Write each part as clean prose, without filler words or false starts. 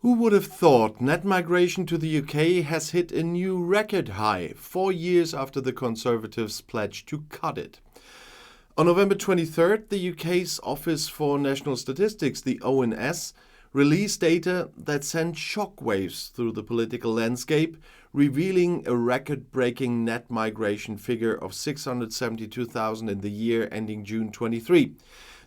Who would have thought net migration to the UK has hit a new record high 4 years after the Conservatives pledged to cut it? On November 23rd, the UK's Office for National Statistics, the ONS, released data that sent shockwaves through the political landscape, revealing a record-breaking net migration figure of 672,000 in the year ending June 23.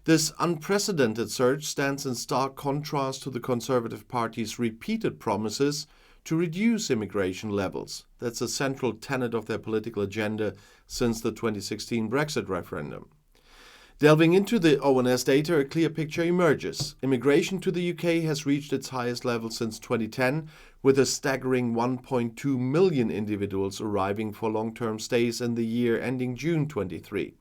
This unprecedented surge stands in stark contrast to the Conservative Party's repeated promises to reduce immigration levels. That's a central tenet of their political agenda since the 2016 Brexit referendum. Delving into the ONS data, a clear picture emerges. Immigration to the UK has reached its highest level since 2010, with a staggering 1.2 million individuals arriving for long-term stays in the year ending June 23.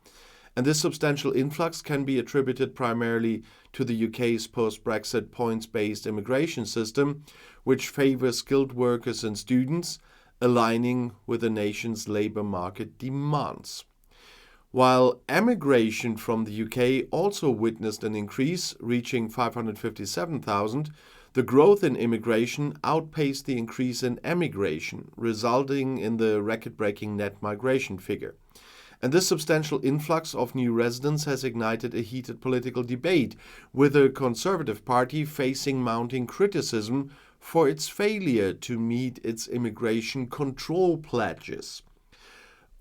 And this substantial influx can be attributed primarily to the UK's post-Brexit points-based immigration system, which favours skilled workers and students, aligning with the nation's labour market demands. While emigration from the UK also witnessed an increase, reaching 557,000, the growth in immigration outpaced the increase in emigration, resulting in the record-breaking net migration figure. And this substantial influx of new residents has ignited a heated political debate, with the Conservative Party facing mounting criticism for its failure to meet its immigration control pledges.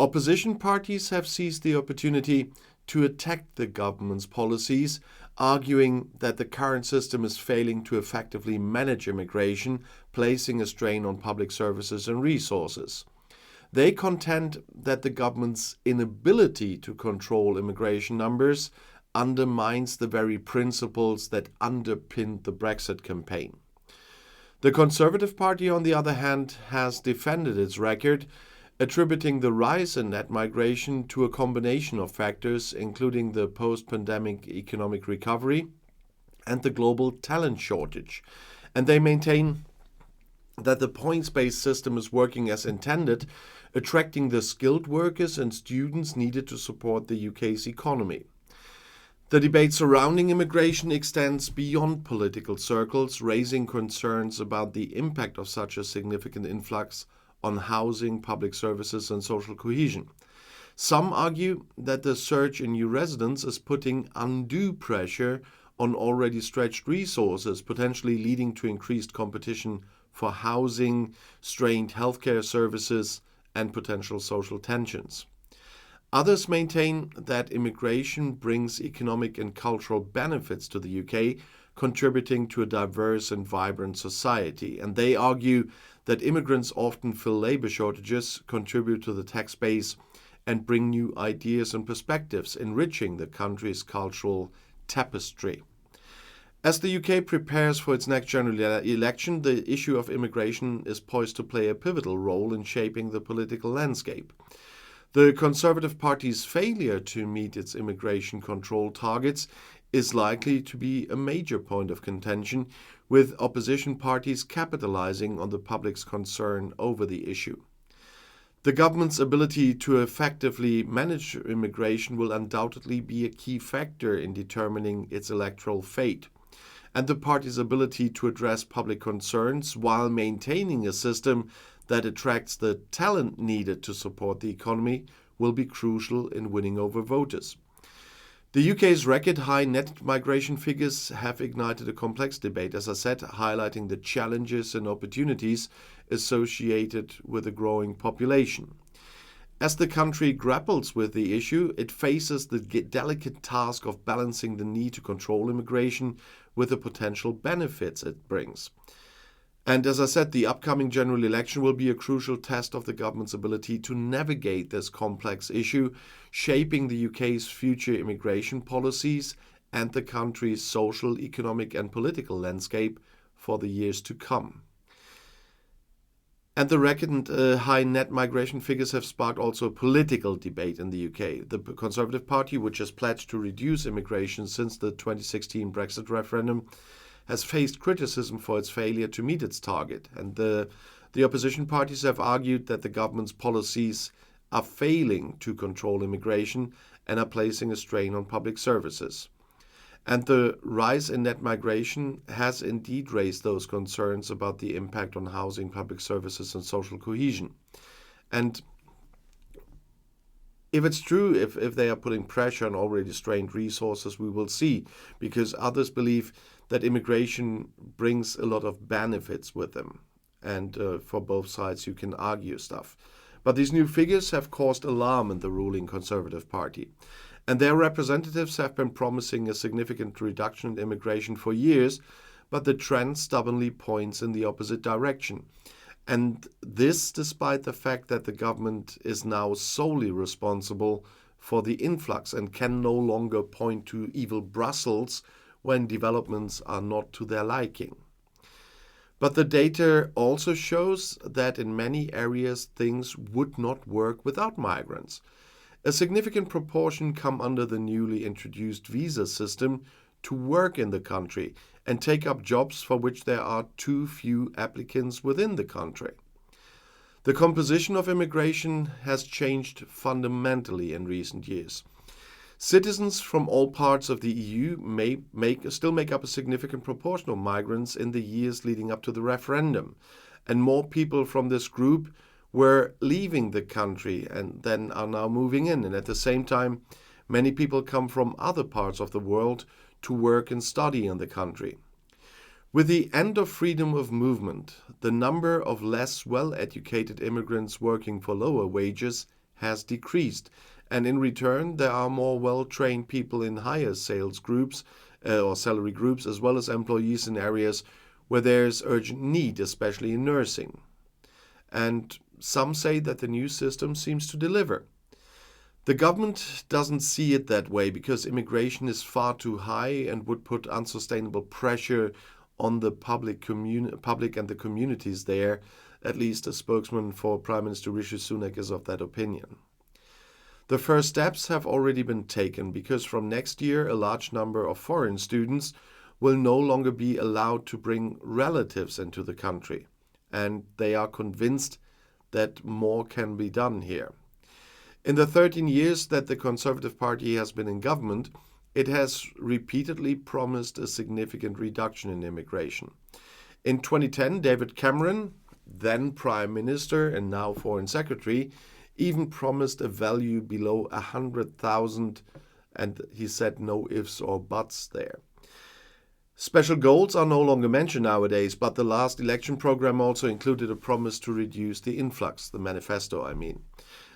Opposition parties have seized the opportunity to attack the government's policies, arguing that the current system is failing to effectively manage immigration, placing a strain on public services and resources. They contend that the government's inability to control immigration numbers undermines the very principles that underpinned the Brexit campaign. The Conservative Party, on the other hand, has defended its record, attributing the rise in net migration to a combination of factors, including the post-pandemic economic recovery and the global talent shortage. And they maintain that the points-based system is working as intended, attracting the skilled workers and students needed to support the UK's economy. The debate surrounding immigration extends beyond political circles, raising concerns about the impact of such a significant influx on housing, public services, and social cohesion. Some argue that the surge in new residents is putting undue pressure on already stretched resources, potentially leading to increased competition for housing, strained healthcare services, and potential social tensions. Others maintain that immigration brings economic and cultural benefits to the UK, contributing to a diverse and vibrant society. And they argue that immigrants often fill labour shortages, contribute to the tax base, and bring new ideas and perspectives, enriching the country's cultural tapestry. As the UK prepares for its next general election, the issue of immigration is poised to play a pivotal role in shaping the political landscape. The Conservative Party's failure to meet its immigration control targets is likely to be a major point of contention, with opposition parties capitalizing on the public's concern over the issue. The government's ability to effectively manage immigration will undoubtedly be a key factor in determining its electoral fate. And the party's ability to address public concerns while maintaining a system that attracts the talent needed to support the economy will be crucial in winning over voters. The UK's record-high net migration figures have ignited a complex debate, as I said, highlighting the challenges and opportunities associated with a growing population. As the country grapples with the issue, it faces the delicate task of balancing the need to control immigration with the potential benefits it brings. And as I said, the upcoming general election will be a crucial test of the government's ability to navigate this complex issue, shaping the UK's future immigration policies and the country's social, economic, and political landscape for the years to come. And the record high net migration figures have sparked also a political debate in the UK. The Conservative Party, which has pledged to reduce immigration since the 2016 Brexit referendum, has faced criticism for its failure to meet its target. And the opposition parties have argued that the government's policies are failing to control immigration and are placing a strain on public services. And the rise in net migration has indeed raised those concerns about the impact on housing, public services, and social cohesion. And if it's true, if they are putting pressure on already strained resources, we will see, because others believe that immigration brings a lot of benefits with them. And for both sides, you can argue stuff. But these new figures have caused alarm in the ruling Conservative Party. And their representatives have been promising a significant reduction in immigration for years, but the trend stubbornly points in the opposite direction. And this despite the fact that the government is now solely responsible for the influx and can no longer point to evil Brussels when developments are not to their liking. But the data also shows that in many areas things would not work without migrants. A significant proportion come under the newly introduced visa system to work in the country and take up jobs for which there are too few applicants within the country. The composition of immigration has changed fundamentally in recent years. Citizens from all parts of the EU still make up a significant proportion of migrants in the years leading up to the referendum, and more people from this group were leaving the country and then are now moving in. And at the same time, many people come from other parts of the world to work and study in the country. With the end of freedom of movement, the number of less well-educated immigrants working for lower wages has decreased, and in return there are more well-trained people in higher sales groups or salary groups, as well as employees in areas where there is urgent need, especially in nursing. And some say that the new system seems to deliver. The government doesn't see it that way because immigration is far too high and would put unsustainable pressure on the public and the communities there. At least a spokesman for Prime Minister Rishi Sunak is of that opinion. The first steps have already been taken because from next year a large number of foreign students will no longer be allowed to bring relatives into the country, and they are convinced that more can be done here. In the 13 years that the Conservative Party has been in government, it has repeatedly promised a significant reduction in immigration. In 2010, David Cameron, then Prime Minister and now Foreign Secretary, even promised a value below 100,000, and he said no ifs or buts there. Special goals are no longer mentioned nowadays, but the last election program also included a promise to reduce the influx, the manifesto I mean.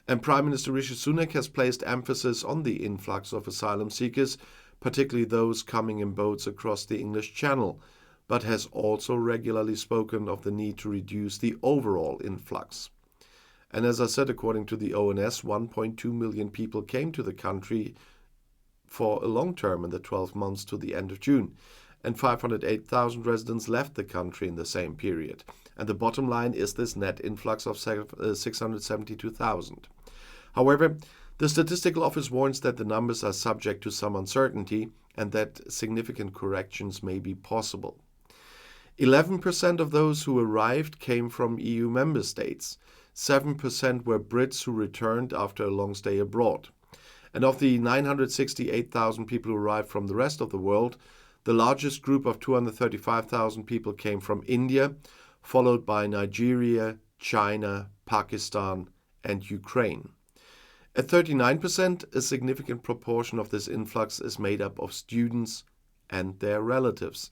And Prime Minister Rishi Sunak has placed emphasis on the influx of asylum seekers, particularly those coming in boats across the English Channel, but has also regularly spoken of the need to reduce the overall influx. And as I said, according to the ONS, 1.2 million people came to the country for a long term in the 12 months to the end of June, and 508,000 residents left the country in the same period. And the bottom line is this net influx of 672,000. However, the Statistical Office warns that the numbers are subject to some uncertainty and that significant corrections may be possible. 11% of those who arrived came from EU member states. 7% were Brits who returned after a long stay abroad. And of the 968,000 people who arrived from the rest of the world, the largest group of 235,000 people came from India, followed by Nigeria, China, Pakistan, and Ukraine. At 39%, a significant proportion of this influx is made up of students and their relatives.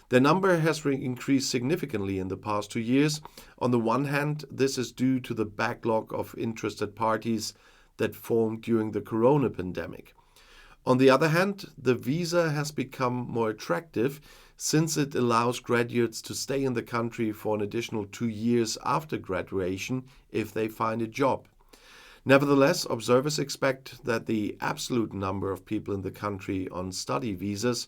Their number has increased significantly in the past 2 years. On the one hand, this is due to the backlog of interested parties that formed during the corona pandemic. On the other hand, the visa has become more attractive since it allows graduates to stay in the country for an additional 2 years after graduation if they find a job. Nevertheless, observers expect that the absolute number of people in the country on study visas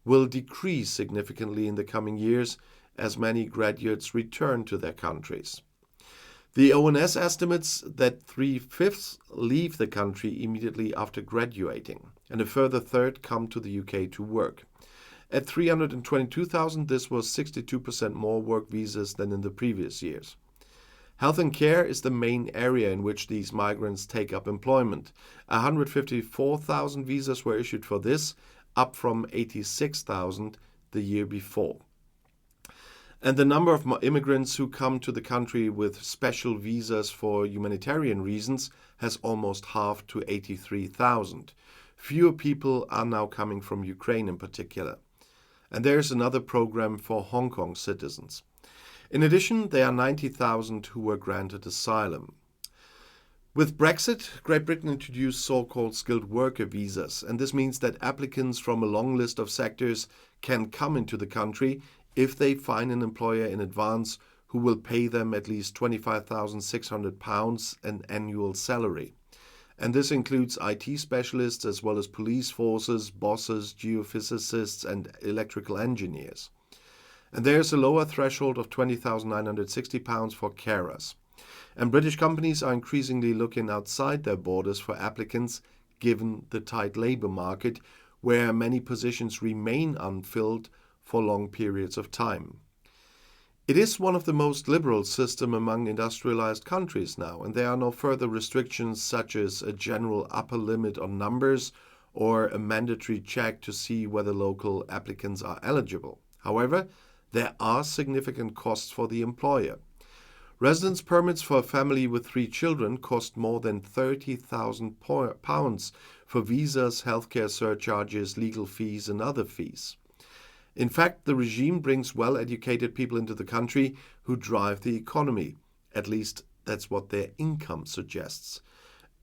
will decrease significantly in the coming years as many graduates return to their countries. The ONS estimates that 3/5 leave the country immediately after graduating, and a further third come to the UK to work. At 322,000, this was 62% more work visas than in the previous years. Health and care is the main area in which these migrants take up employment. 154,000 visas were issued for this, up from 86,000 the year before. And the number of immigrants who come to the country with special visas for humanitarian reasons has almost halved to 83,000. Fewer people are now coming from Ukraine in particular. And there's another program for Hong Kong citizens. In addition, there are 90,000 who were granted asylum. With Brexit, Great Britain introduced so-called skilled worker visas, and this means that applicants from a long list of sectors can come into the country if they find an employer in advance who will pay them at least £25,600 an annual salary. And this includes IT specialists as well as police forces, bosses, geophysicists and electrical engineers. And there's a lower threshold of £20,960 for carers. And British companies are increasingly looking outside their borders for applicants given the tight labour market, where many positions remain unfilled for long periods of time. It is one of the most liberal systems among industrialized countries now, and there are no further restrictions such as a general upper limit on numbers or a mandatory check to see whether local applicants are eligible. However, there are significant costs for the employer. Residence permits for a family with 3 children cost more than £30,000 for visas, healthcare surcharges, legal fees and other fees. In fact, the regime brings well-educated people into the country who drive the economy. At least that's what their income suggests.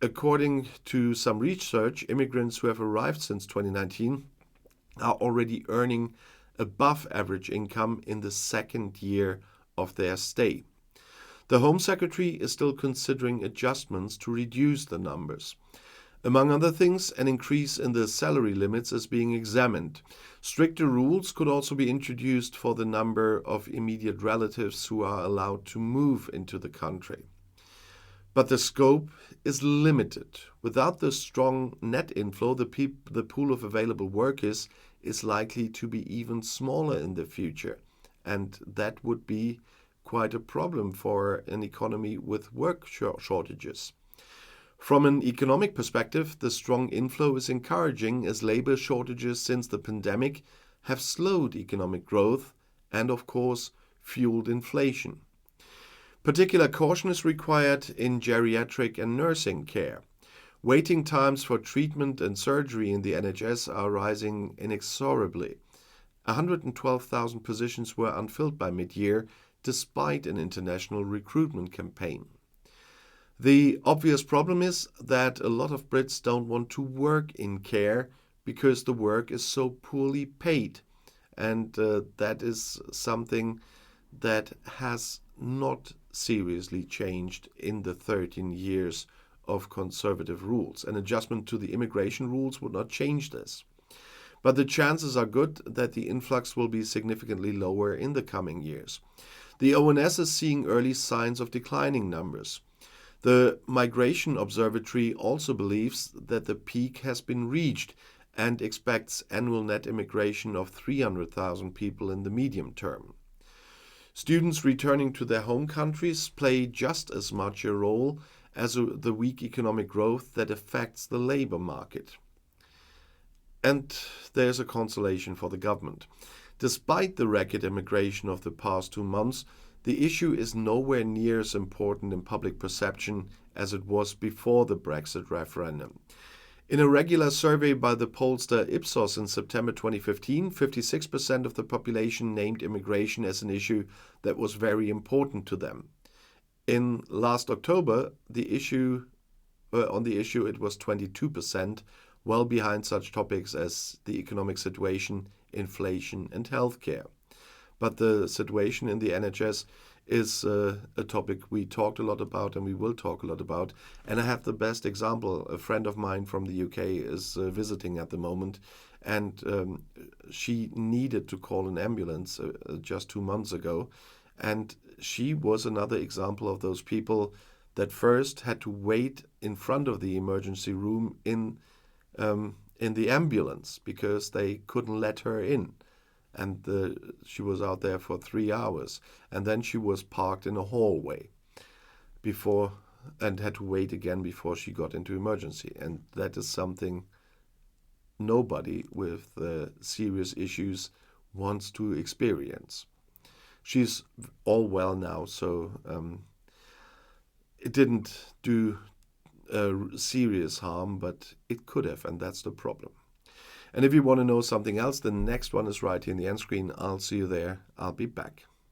According to some research, immigrants who have arrived since 2019 are already earning above average income in the second year of their stay. The Home Secretary is still considering adjustments to reduce the numbers. Among other things, an increase in the salary limits is being examined. Stricter rules could also be introduced for the number of immediate relatives who are allowed to move into the country. But the scope is limited. Without the strong net inflow, the pool of available workers is likely to be even smaller in the future, and that would be quite a problem for an economy with work shortages. From an economic perspective, the strong inflow is encouraging as labor shortages since the pandemic have slowed economic growth and, of course, fueled inflation. Particular caution is required in geriatric and nursing care. Waiting times for treatment and surgery in the NHS are rising inexorably. 112,000 positions were unfilled by mid-year, despite an international recruitment campaign. The obvious problem is that a lot of Brits don't want to work in care because the work is so poorly paid, and that is something that has not seriously changed in the 13 years of Conservative rules. An adjustment to the immigration rules would not change this. But the chances are good that the influx will be significantly lower in the coming years. The ONS is seeing early signs of declining numbers. The Migration Observatory also believes that the peak has been reached and expects annual net immigration of 300,000 people in the medium term. Students returning to their home countries play just as much a role as the weak economic growth that affects the labor market. And there's a consolation for the government. Despite the record immigration of the past 2 months, the issue is nowhere near as important in public perception as it was before the Brexit referendum. In a regular survey by the pollster Ipsos in September 2015, 56% of the population named immigration as an issue that was very important to them. In last October, on the issue it was 22%, well behind such topics as the economic situation, inflation and healthcare. But the situation in the NHS is a topic we talked a lot about and we will talk a lot about. And I have the best example. A friend of mine from the UK is visiting at the moment, and she needed to call an ambulance just 2 months ago. And she was another example of those people that first had to wait in front of the emergency room in the ambulance because they couldn't let her in. And she was out there for 3 hours. And then she was parked in a hallway and had to wait again before she got into emergency. And that is something nobody with serious issues wants to experience. She's all well now, so it didn't do serious harm, but it could have, and that's the problem. And if you want to know something else, the next one is right here in the end screen. I'll see you there. I'll be back.